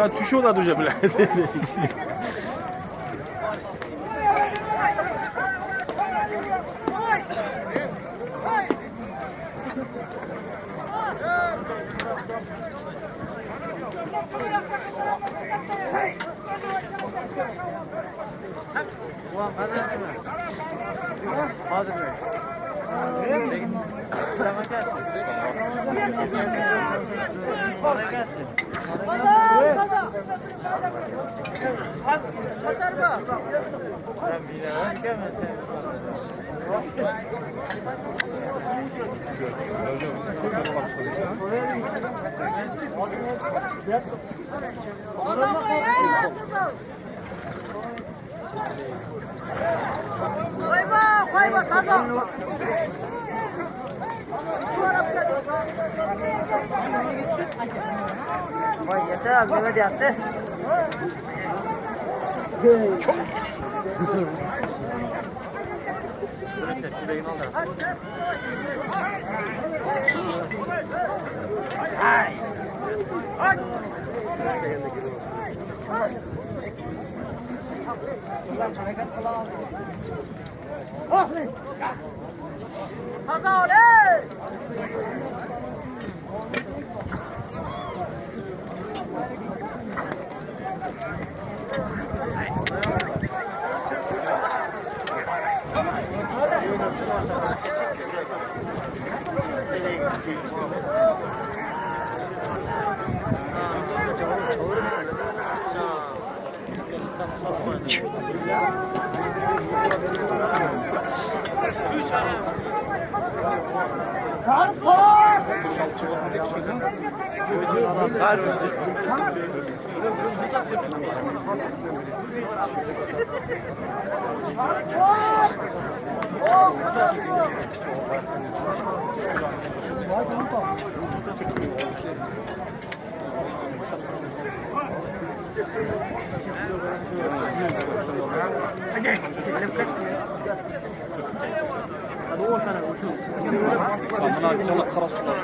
Ya tuşu da duracak bile. Ulan kazandı mı? Hazır mı? Sana gelsin. Bana gelsin. Kaçar mı? Ben bir daha gelmezsem. Koyma sazı. Vay yeter abi Mehmet yattı. Sazı oley. Amına cana karasular.